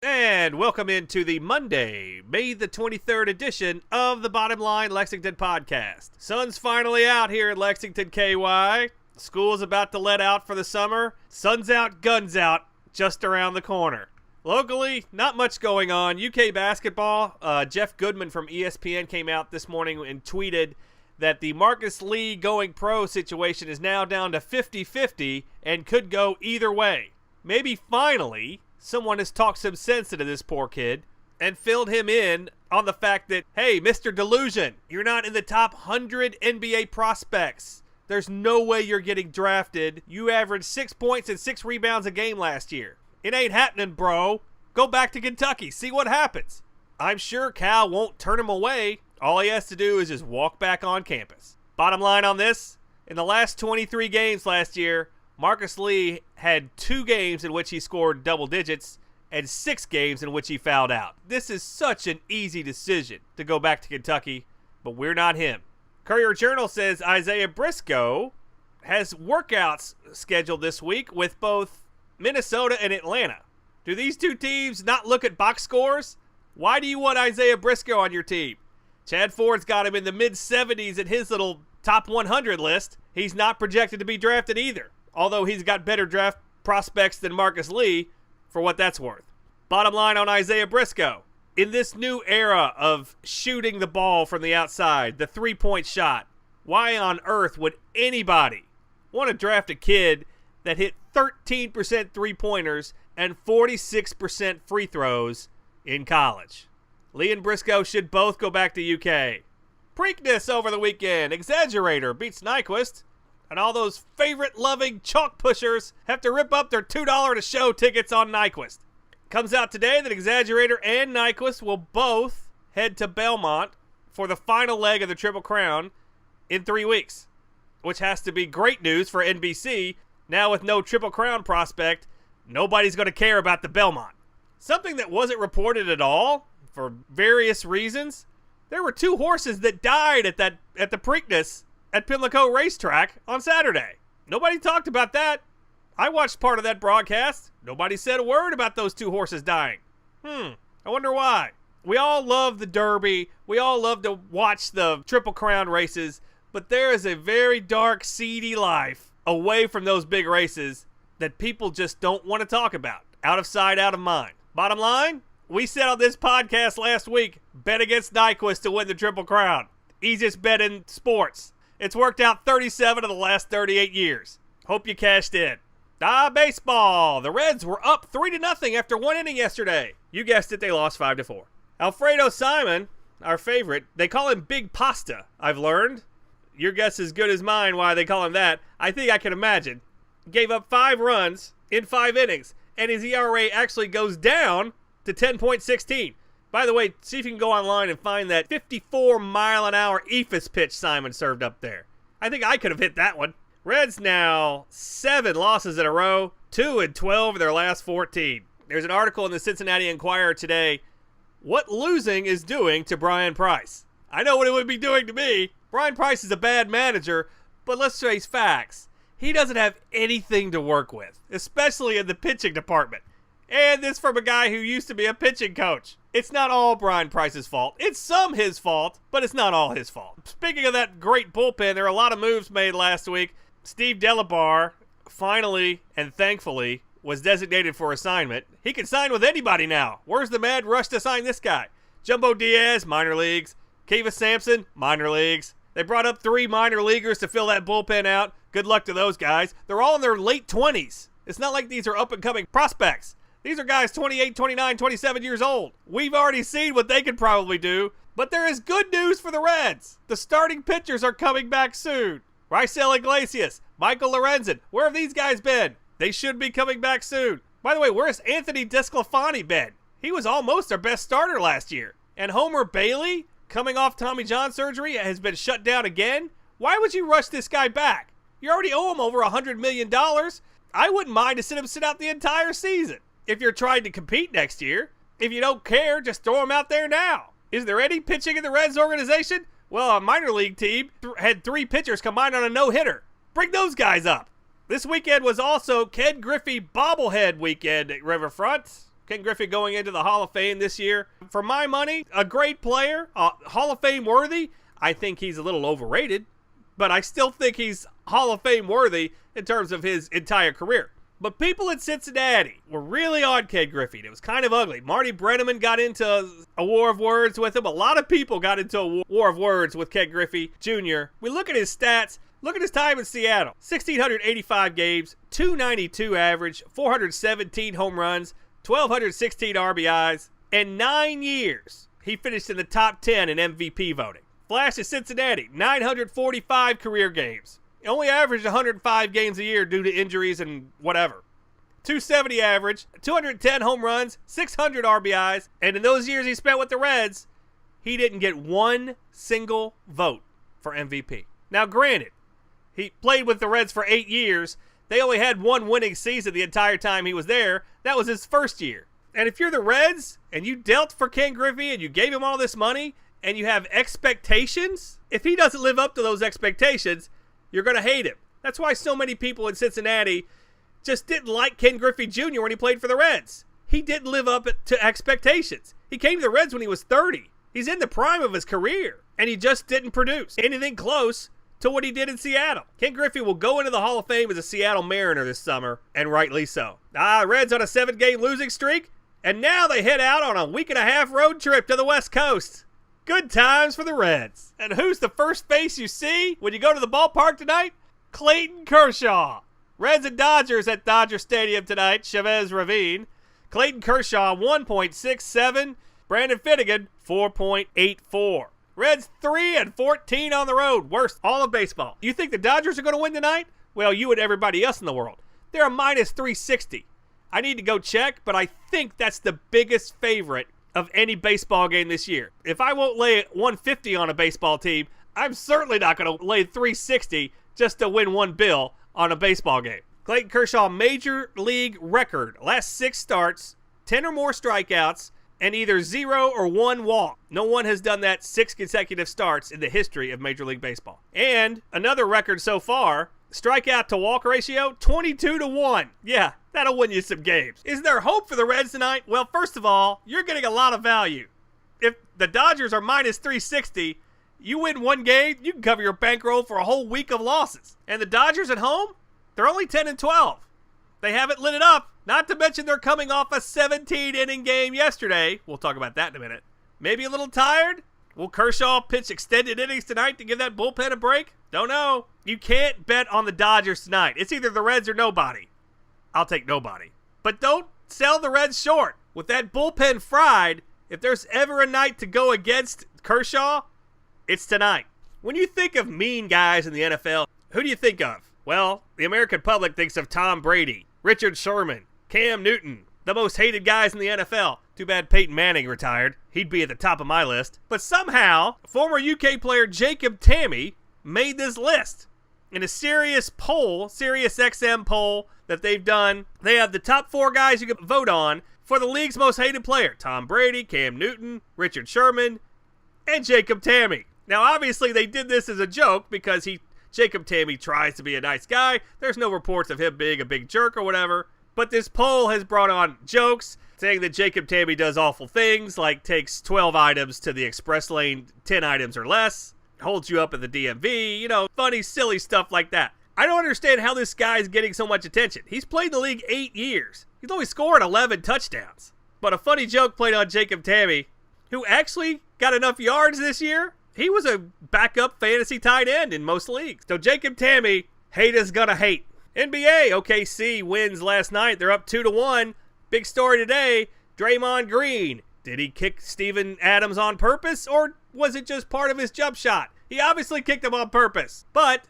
And welcome into the Monday, May the 23rd edition of the Bottom Line Lexington podcast. Sun's finally out here in Lexington, KY. School's about to let out for the summer. Sun's out, guns out, just around the corner. Locally, not much going on. UK basketball, Jeff Goodman from ESPN came out this morning and tweeted that the Marcus Lee going pro situation is now down to 50-50 and could go either way. Maybe finally someone has talked some sense into this poor kid and filled him in on the fact that, hey, Mr. Delusion, you're not in the top 100 NBA prospects. There's no way you're getting drafted. You averaged 6 points and 6 rebounds a game last year. It ain't happening, bro. Go back to Kentucky. See what happens. I'm sure Cal won't turn him away. All he has to do is just walk back on campus. Bottom line on this, in the last 23 games last year, Marcus Lee had 2 games in which he scored double digits and 6 games in which he fouled out. This is such an easy decision to go back to Kentucky, but we're not him. Courier-Journal says Isaiah Briscoe has workouts scheduled this week with both Minnesota and Atlanta. Do these two teams not look at box scores? Why do you want Isaiah Briscoe on your team? Chad Ford's got him in the mid-70s at his little top 100 list. He's not projected to be drafted either, although he's got better draft prospects than Marcus Lee, for what that's worth. Bottom line on Isaiah Briscoe. In this new era of shooting the ball from the outside, the three-point shot, why on earth would anybody want to draft a kid that hit 13% three-pointers and 46% free throws in college? Lee and Briscoe should both go back to UK. Preakness over the weekend. Exaggerator beats Nyquist. And all those favorite-loving chalk pushers have to rip up their $2-to-show tickets on Nyquist. Comes out today that Exaggerator and Nyquist will both head to Belmont for the final leg of the Triple Crown in 3 weeks, which has to be great news for NBC. Now with no Triple Crown prospect, nobody's going to care about the Belmont. Something that wasn't reported at all, for various reasons, there were 2 horses that died at the Preakness at Pimlico Racetrack on Saturday. Nobody talked about that. I watched part of that broadcast. Nobody said a word about those 2 horses dying. I wonder why. We all love the Derby. We all love to watch the Triple Crown races, but there is a very dark, seedy life away from those big races that people just don't want to talk about. Out of sight, out of mind. Bottom line, we said on this podcast last week, bet against Nyquist to win the Triple Crown. Easiest bet in sports. It's worked out 37 of the last 38 years. Hope you cashed in. Baseball. The Reds were up 3-0 after 1 inning yesterday. You guessed it, they lost 5-4. Alfredo Simon, our favorite, they call him Big Pasta, I've learned. Your guess is as good as mine why they call him that. I think I can imagine. Gave up 5 runs in 5 innings, and his ERA actually goes down to 10.16. By the way, see if you can go online and find that 54-mile-an-hour eephus pitch Simon served up there. I think I could have hit that one. Reds now 7 losses in a row, 2-12 in their last 14. There's an article in the Cincinnati Enquirer today, what losing is doing to Brian Price. I know what it would be doing to me. Brian Price is a bad manager, but let's face facts. He doesn't have anything to work with, especially in the pitching department. And this from a guy who used to be a pitching coach. It's not all Brian Price's fault. It's some his fault, but it's not all his fault. Speaking of that great bullpen, there are a lot of moves made last week. Steve Delabar finally and thankfully was designated for assignment. He can sign with anybody now. Where's the mad rush to sign this guy? Jumbo Diaz, minor leagues. Kiva Sampson, minor leagues. They brought up 3 minor leaguers to fill that bullpen out. Good luck to those guys. They're all in their late 20s. It's not like these are up-and-coming prospects. These are guys 28, 29, 27 years old. We've already seen what they could probably do, but there is good news for the Reds. The starting pitchers are coming back soon. Raisel Iglesias, Michael Lorenzen, where have these guys been? They should be coming back soon. By the way, where's Anthony DeSclafani been? He was almost our best starter last year. And Homer Bailey, coming off Tommy John surgery, has been shut down again. Why would you rush this guy back? You already owe him over $100 million. I wouldn't mind to sit out the entire season. If you're trying to compete next year, if you don't care, just throw him out there now. Is there any pitching in the Reds organization? Well, a minor league team had 3 pitchers combined on a no-hitter. Bring those guys up. This weekend was also Ken Griffey Bobblehead weekend at Riverfront. Ken Griffey going into the Hall of Fame this year. For my money, a great player, Hall of Fame worthy. I think he's a little overrated, but I still think he's Hall of Fame worthy in terms of his entire career. But people in Cincinnati were really on Ken Griffey. It was kind of ugly. Marty Brennaman got into a war of words with him. A lot of people got into a war of words with Ken Griffey Jr. We look at his stats. Look at his time in Seattle. 1,685 games, 292 average, 417 home runs, 1,216 RBIs. In 9 years, he finished in the top 10 in MVP voting. Flash of Cincinnati, 945 career games. He only averaged 105 games a year due to injuries and whatever. 270 average, 210 home runs, 600 RBIs, and in those years he spent with the Reds, he didn't get one single vote for MVP. Now, granted, he played with the Reds for 8 years. They only had one winning season the entire time he was there. That was his first year. And if you're the Reds and you dealt for Ken Griffey and you gave him all this money and you have expectations, if he doesn't live up to those expectations, you're going to hate him. That's why so many people in Cincinnati just didn't like Ken Griffey Jr. when he played for the Reds. He didn't live up to expectations. He came to the Reds when he was 30. He's in the prime of his career, and he just didn't produce anything close to what he did in Seattle. Ken Griffey will go into the Hall of Fame as a Seattle Mariner this summer, and rightly so. Reds on a 7-game losing streak, and now they head out on a week-and-a-half road trip to the West Coast. Good times for the Reds. And who's the first face you see when you go to the ballpark tonight? Clayton Kershaw. Reds and Dodgers at Dodger Stadium tonight, Chavez Ravine. Clayton Kershaw, 1.67. Brandon Finnegan, 4.84. Reds 3-14 on the road. Worst all of baseball. You think the Dodgers are going to win tonight? Well, you and everybody else in the world. They're a minus 360. I need to go check, but I think that's the biggest favorite of any baseball game this year. If I won't lay 150 on a baseball team, I'm certainly not going to lay 360 just to win one bill on a baseball game. Clayton Kershaw, major league record. Last 6 starts, 10 or more strikeouts, and either 0 or 1 walk. No one has done that 6 consecutive starts in the history of Major League Baseball. And another record so far, strikeout to walk ratio, 22-1. Yeah, that'll win you some games. Is there hope for the Reds tonight? Well, first of all, you're getting a lot of value. If the Dodgers are minus 360, you win one game, you can cover your bankroll for a whole week of losses. And the Dodgers at home, they're only 10-12. They haven't lit it up. Not to mention they're coming off a 17-inning game yesterday. We'll talk about that in a minute. Maybe a little tired? Will Kershaw pitch extended innings tonight to give that bullpen a break? Don't know. You can't bet on the Dodgers tonight. It's either the Reds or nobody. I'll take nobody. But don't sell the Reds short. With that bullpen fried, if there's ever a night to go against Kershaw, it's tonight. When you think of mean guys in the NFL, who do you think of? Well, the American public thinks of Tom Brady, Richard Sherman, Cam Newton, the most hated guys in the NFL. Too bad Peyton Manning retired. He'd be at the top of my list. But somehow, former UK player Jacob Tamme made this list. In a serious poll, Sirius XM poll that they've done, they have the top 4 guys you can vote on for the league's most hated player. Tom Brady, Cam Newton, Richard Sherman, and Jacob Tamme. Now, obviously, they did this as a joke because Jacob Tamme tries to be a nice guy. There's no reports of him being a big jerk or whatever. But this poll has brought on jokes saying that Jacob Tamme does awful things, like takes 12 items to the express lane, 10 items or less, holds you up at the DMV, funny, silly stuff like that. I don't understand how this guy's getting so much attention. He's played in the league 8 years. He's only scored 11 touchdowns. But a funny joke played on Jacob Tamme, who actually got enough yards this year. He was a backup fantasy tight end in most leagues. So Jacob Tamme, haters gonna hate. NBA, OKC wins last night. They're up 2-1. Big story today, Draymond Green. Did he kick Steven Adams on purpose, or was it just part of his jump shot? He obviously kicked him on purpose. But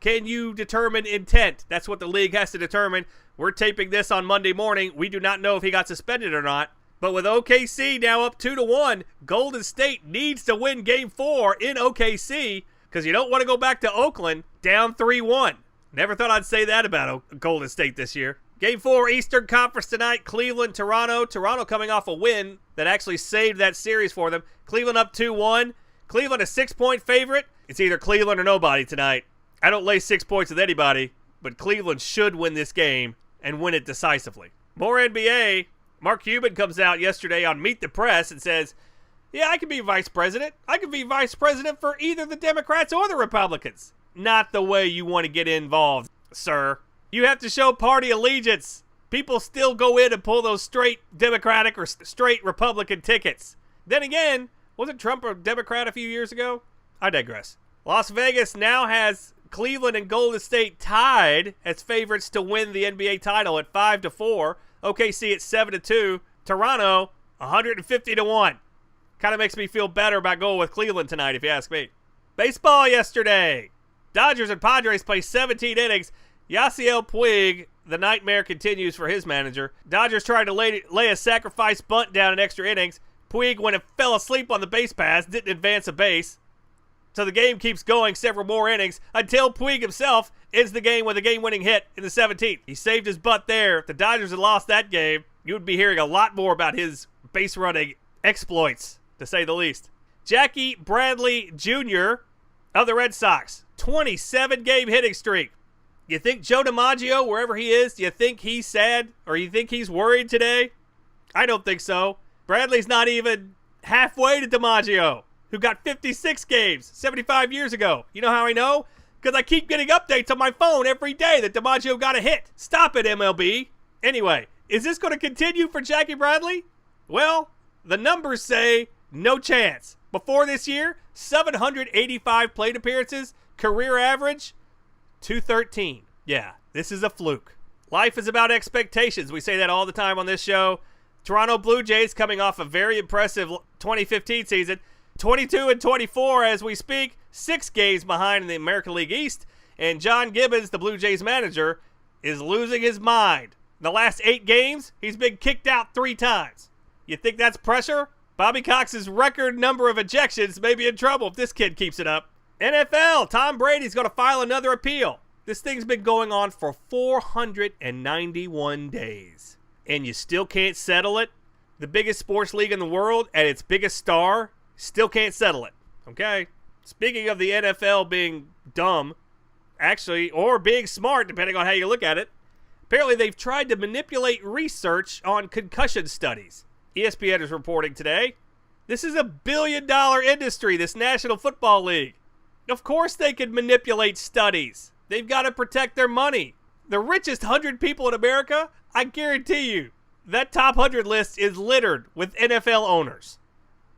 can you determine intent? That's what the league has to determine. We're taping this on Monday morning. We do not know if he got suspended or not. But with OKC now up 2-1, Golden State needs to win Game 4 in OKC because you don't want to go back to Oakland down 3-1. Never thought I'd say that about Golden State this year. Game 4, Eastern Conference tonight, Cleveland, Toronto. Toronto coming off a win that actually saved that series for them. Cleveland up 2-1. Cleveland a 6-point favorite. It's either Cleveland or nobody tonight. I don't lay 6 points with anybody, but Cleveland should win this game and win it decisively. More NBA. Mark Cuban comes out yesterday on Meet the Press and says, yeah, I can be vice president. I can be vice president for either the Democrats or the Republicans. Not the way you want to get involved, sir. You have to show party allegiance. People still go in and pull those straight Democratic or straight Republican tickets. Then again, wasn't Trump a Democrat a few years ago? I digress. Las Vegas now has Cleveland and Golden State tied as favorites to win the NBA title at 5-4. OKC at 7-2. Toronto 150-1. Kind of makes me feel better about going with Cleveland tonight, if you ask me. Baseball yesterday. Dodgers and Padres play 17 innings. Yasiel Puig, the nightmare continues for his manager. Dodgers tried to lay a sacrifice bunt down in extra innings. Puig went and fell asleep on the base pass, didn't advance a base. So the game keeps going several more innings until Puig himself ends the game with a game-winning hit in the 17th. He saved his butt there. If the Dodgers had lost that game, you would be hearing a lot more about his base-running exploits, to say the least. Jackie Bradley Jr. of the Red Sox, 27-game hitting streak. You think Joe DiMaggio, wherever he is, do you think he's sad or you think he's worried today? I don't think so. Bradley's not even halfway to DiMaggio, who got 56 games 75 years ago. You know how I know? Because I keep getting updates on my phone every day that DiMaggio got a hit. Stop it, MLB. Anyway, is this going to continue for Jackie Bradley? Well, the numbers say no chance. Before this year, 785 plate appearances, career average, 213. Yeah, this is a fluke. Life is about expectations. We say that all the time on this show. Toronto Blue Jays coming off a very impressive 2015 season. 22-24 as we speak, 6 games behind in the American League East. And John Gibbons, the Blue Jays manager, is losing his mind. In the last 8 games, he's been kicked out 3 times. You think that's pressure? Bobby Cox's record number of ejections may be in trouble if this kid keeps it up. NFL, Tom Brady's going to file another appeal. This thing's been going on for 491 days. And you still can't settle it? The biggest sports league in the world and its biggest star still can't settle it. Okay? Speaking of the NFL being dumb, actually, or being smart, depending on how you look at it, apparently they've tried to manipulate research on concussion studies. ESPN is reporting today. This is a billion-dollar industry, this National Football League. Of course they could manipulate studies. They've got to protect their money. The richest 100 people in America, I guarantee you, that top 100 list is littered with NFL owners.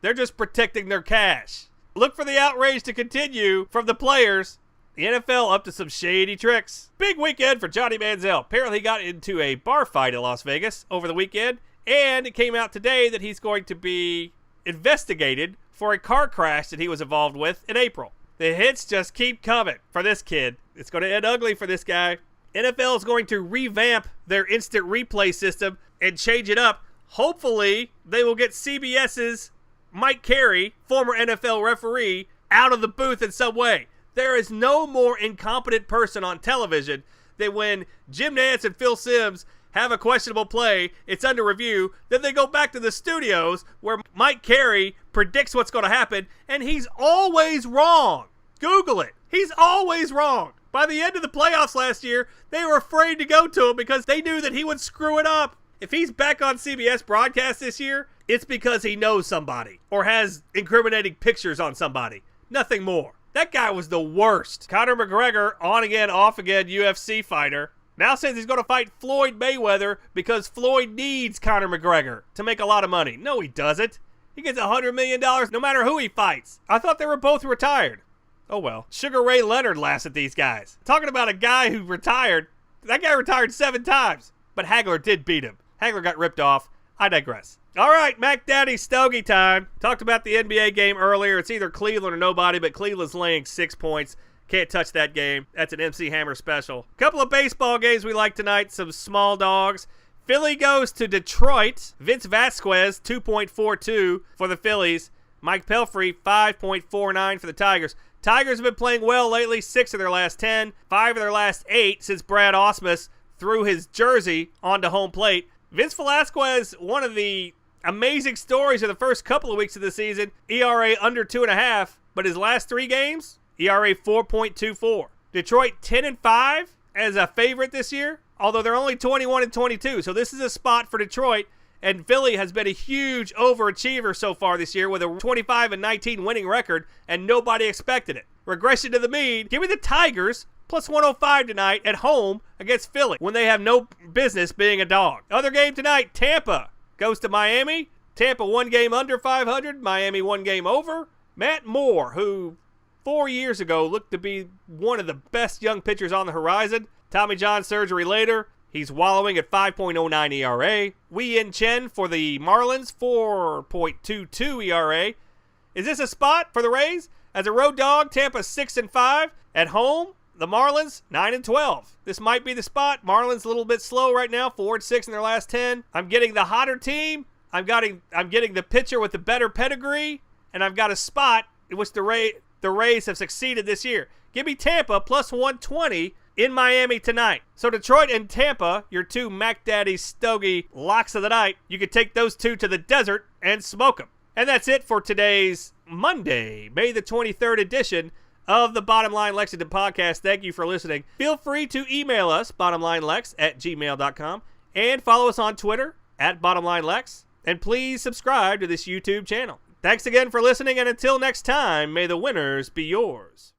They're just protecting their cash. Look for the outrage to continue from the players. The NFL up to some shady tricks. Big weekend for Johnny Manziel. Apparently he got into a bar fight in Las Vegas over the weekend, and it came out today that he's going to be investigated for a car crash that he was involved with in April. The hits just keep coming for this kid. It's going to end ugly for this guy. NFL is going to revamp their instant replay system and change it up. Hopefully, they will get CBS's Mike Carey, former NFL referee, out of the booth in some way. There is no more incompetent person on television than when Jim Nantz and Phil Simms have a questionable play, it's under review, then they go back to the studios where Mike Carey predicts what's going to happen, and he's always wrong. Google it. He's always wrong. By the end of the playoffs last year, they were afraid to go to him because they knew that he would screw it up. If he's back on CBS broadcast this year, it's because he knows somebody or has incriminating pictures on somebody. Nothing more. That guy was the worst. Conor McGregor, on again, off again, UFC fighter, now says he's going to fight Floyd Mayweather because Floyd needs Conor McGregor to make a lot of money. No, he doesn't. He gets $100 million no matter who he fights. I thought they were both retired. Oh well. Sugar Ray Leonard laughs at these guys. Talking about a guy who retired. That guy retired 7 times. But Hagler did beat him. Hagler got ripped off. I digress. All right, Mac Daddy Stogie time. Talked about the NBA game earlier. It's either Cleveland or nobody, but Cleveland's laying 6 points. Can't touch that game. That's an MC Hammer special. Couple of baseball games we like tonight. Some small dogs. Philly goes to Detroit. Vince Vasquez, 2.42 for the Phillies. Mike Pelfrey, 5.49 for the Tigers. Tigers have been playing well lately. 6 of their last 10. 5 of their last 8 since Brad Ausmus threw his jersey onto home plate. Vince Velasquez, one of the amazing stories of the first couple of weeks of the season. ERA under 2.5. But his last 3 games, ERA 4.24. Detroit 10-5 as a favorite this year, although they're only 21-22. So this is a spot for Detroit And Philly has been a huge overachiever so far this year with a 25-19 winning record, and nobody expected it. Regression to the mean. Give me the Tigers plus 105 tonight at home against Philly when they have no business being a dog. Other game tonight, Tampa goes to Miami. Tampa 1 game under 500, Miami 1 game over. Matt Moore, who 4 years ago looked to be one of the best young pitchers on the horizon. Tommy John surgery later. He's wallowing at 5.09 ERA. Wei Yin Chen for the Marlins, 4.22 ERA. Is this a spot for the Rays? As a road dog, Tampa 6-5. At home, the Marlins 9-12. This might be the spot. Marlins a little bit slow right now, 4-6 in their last 10. I'm getting the hotter team. I'm getting the pitcher with the better pedigree, and I've got a spot in which the Rays have succeeded this year. Give me Tampa plus 120 in Miami tonight. So Detroit and Tampa, your two Mac Daddy Stogie locks of the night. You could take those two to the desert and smoke them. And that's it for today's Monday, May the 23rd edition of the Bottom Line Lexington podcast. Thank you for listening. Feel free to email us, bottomlinelex@gmail.com, and follow us on Twitter @bottomlinelex. And please subscribe to this YouTube channel. Thanks again for listening, and until next time, may the winners be yours.